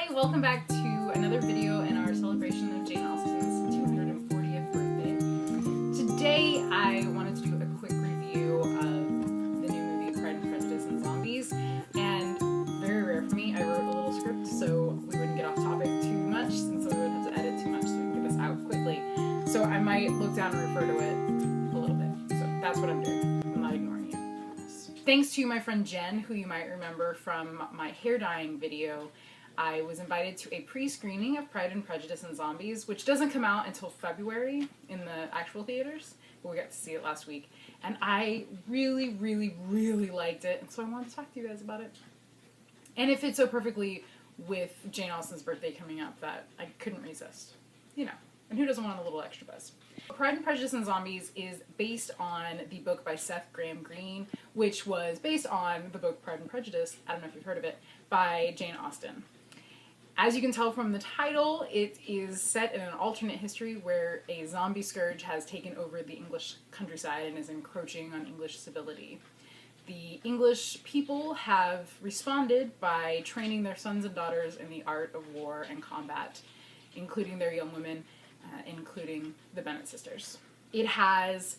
Hey, welcome back to another video in our celebration of Jane Austen's 240th birthday. Today I wanted to do a quick review of the new movie Pride and Prejudice and Zombies, and very rare for me, I wrote a little script so we wouldn't get off topic too much, since we wouldn't have to edit too much so we can get this out quickly. So I might look down and refer to it a little bit, so that's what I'm doing. I'm not ignoring you. Thanks to my friend Jen, who you might remember from my hair dyeing video, I was invited to a pre-screening of Pride and Prejudice and Zombies, which doesn't come out until February in the actual theaters, but we got to see it last week. And I really, really, really liked it, and so I wanted to talk to you guys about it. And it fits so perfectly with Jane Austen's birthday coming up that I couldn't resist. You know, and who doesn't want a little extra buzz? Pride and Prejudice and Zombies is based on the book by Seth Graham Greene, which was based on the book Pride and Prejudice, I don't know if you've heard of it, by Jane Austen. As you can tell from the title, it is set in an alternate history where a zombie scourge has taken over the English countryside and is encroaching on English civility. The English people have responded by training their sons and daughters in the art of war and combat, including their young women, including the Bennet sisters. It has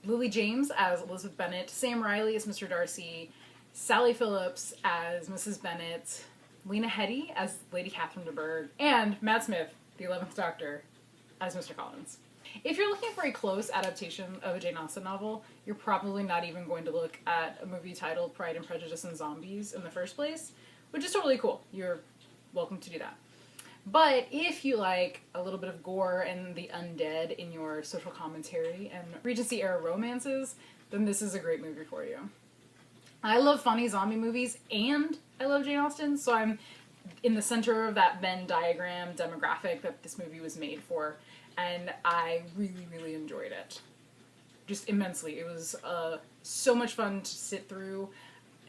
Lily James as Elizabeth Bennet, Sam Riley as Mr. Darcy, Sally Phillips as Mrs. Bennet, Lena Headey as Lady Catherine de Bourgh, and Matt Smith, the 11th Doctor, as Mr. Collins. If you're looking for a close adaptation of a Jane Austen novel, you're probably not even going to look at a movie titled Pride and Prejudice and Zombies in the first place, which is totally cool. You're welcome to do that. But if you like a little bit of gore and the undead in your social commentary and Regency-era romances, then this is a great movie for you. I love funny zombie movies, and I love Jane Austen, so I'm in the center of that Venn diagram demographic that this movie was made for, and I really, really enjoyed it. Just immensely. It was so much fun to sit through.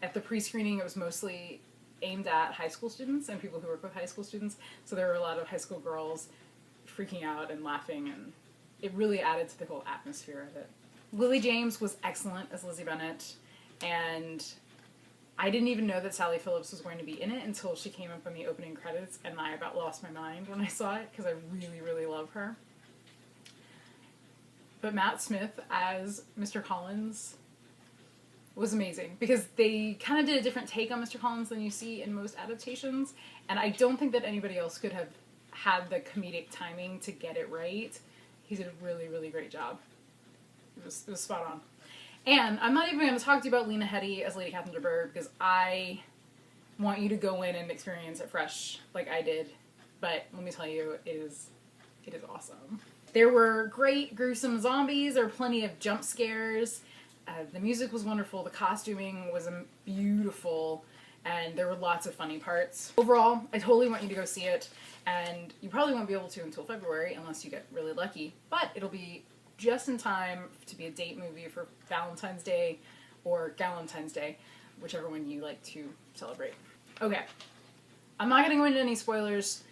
At the pre-screening, it was mostly aimed at high school students and people who work with high school students, so there were a lot of high school girls freaking out and laughing, and it really added to the whole atmosphere of it. Lily James was excellent as Lizzie Bennet. And I didn't even know that Sally Phillips was going to be in it until she came up in the opening credits, and I about lost my mind when I saw it because I really, really love her. But Matt Smith as Mr. Collins was amazing because they kind of did a different take on Mr. Collins than you see in most adaptations, and I don't think that anybody else could have had the comedic timing to get it right. He did a really, really great job. It was spot on. And I'm not even going to talk to you about Lena Headey as Lady Catherine de Bourgh because I want you to go in and experience it fresh like I did. But let me tell you, it is awesome. There were great gruesome zombies. There were plenty of jump scares. The music was wonderful. The costuming was beautiful. And there were lots of funny parts. Overall, I totally want you to go see it. And you probably won't be able to until February unless you get really lucky. But it'll be just in time to be a date movie for Valentine's Day or Galentine's Day, whichever one you like to celebrate. Okay, I'm not going to go into any spoilers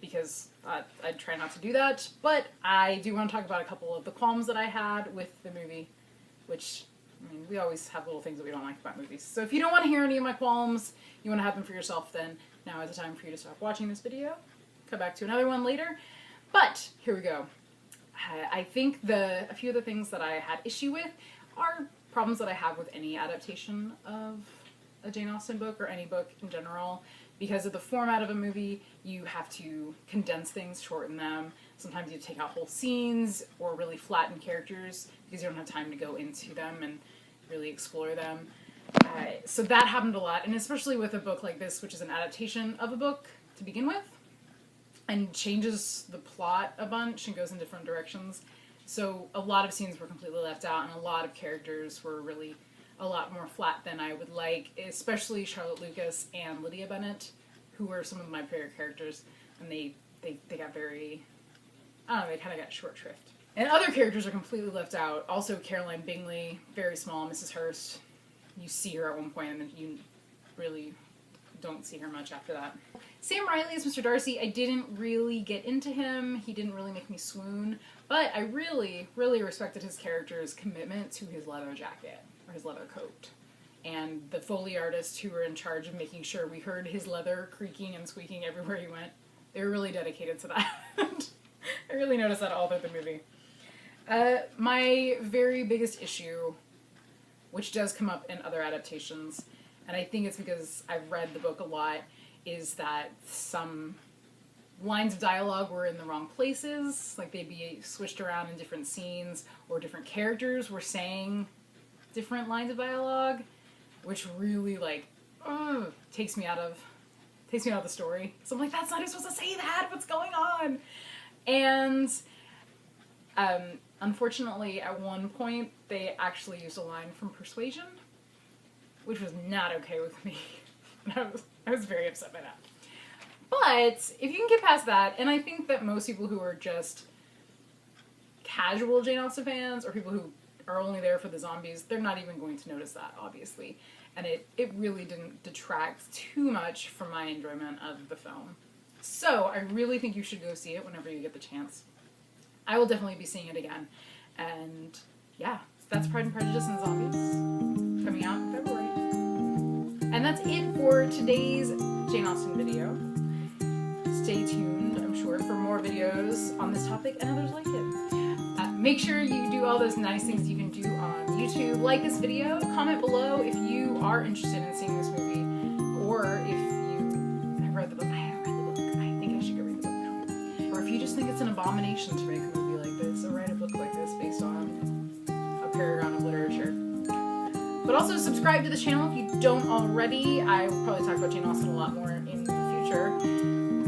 because I try not to do that, but I do want to talk about a couple of the qualms that I had with the movie, which, I mean, we always have little things that we don't like about movies. So if you don't want to hear any of my qualms, you want to have them for yourself, then now is the time for you to stop watching this video. Come back to another one later. But here we go. I think a few of the things that I had issue with are problems that I have with any adaptation of a Jane Austen book or any book in general. Because of the format of a movie, you have to condense things, shorten them. Sometimes you take out whole scenes or really flatten characters because you don't have time to go into them and really explore them. So that happened a lot, and especially with a book like this, which is an adaptation of a book to begin with, and changes the plot a bunch and goes in different directions. So a lot of scenes were completely left out, and a lot of characters were really a lot more flat than I would like, especially Charlotte Lucas and Lydia Bennet, who were some of my favorite characters, and they got very, I don't know, they kind of got short shrift. And other characters are completely left out. Also Caroline Bingley, very small, Mrs. Hurst. You see her at one point, and then you really don't see her much after that. Sam Riley as Mr. Darcy, I didn't really get into him. He didn't really make me swoon, but I really, really respected his character's commitment to his leather jacket, or his leather coat. and the Foley artists who were in charge of making sure we heard his leather creaking and squeaking everywhere he went. They were really dedicated to that. I really noticed that all through the movie. My very biggest issue, which does come up in other adaptations, and I think it's because I've read the book a lot, is that some lines of dialogue were in the wrong places. Like, they'd be switched around in different scenes, or different characters were saying different lines of dialogue, which really, like, takes me out of the story. So I'm like, that's not even supposed to say that! What's going on? And unfortunately, at one point, they actually used a line from Persuasion, which was not okay with me. I was very upset by that. But if you can get past that, and I think that most people who are just casual Jane Austen fans, or people who are only there for the zombies, they're not even going to notice that, obviously. And it really didn't detract too much from my enjoyment of the film. So I really think you should go see it whenever you get the chance. I will definitely be seeing it again. And yeah, that's Pride and Prejudice and Zombies, coming out in February. And that's it for today's Jane Austen video. Stay tuned, I'm sure, for more videos on this topic and others like it. Make sure you do all those nice things you can do on YouTube. Like this video, comment below if you are interested in seeing this movie, or if you have read the book. I haven't read the book. I think I should go read the book now. Or if you just think it's an abomination to make a movie like this, or write a book like this based on a paragon of literature. But also subscribe to the channel if you don't already. I will probably talk about Jane Austen a lot more in the future.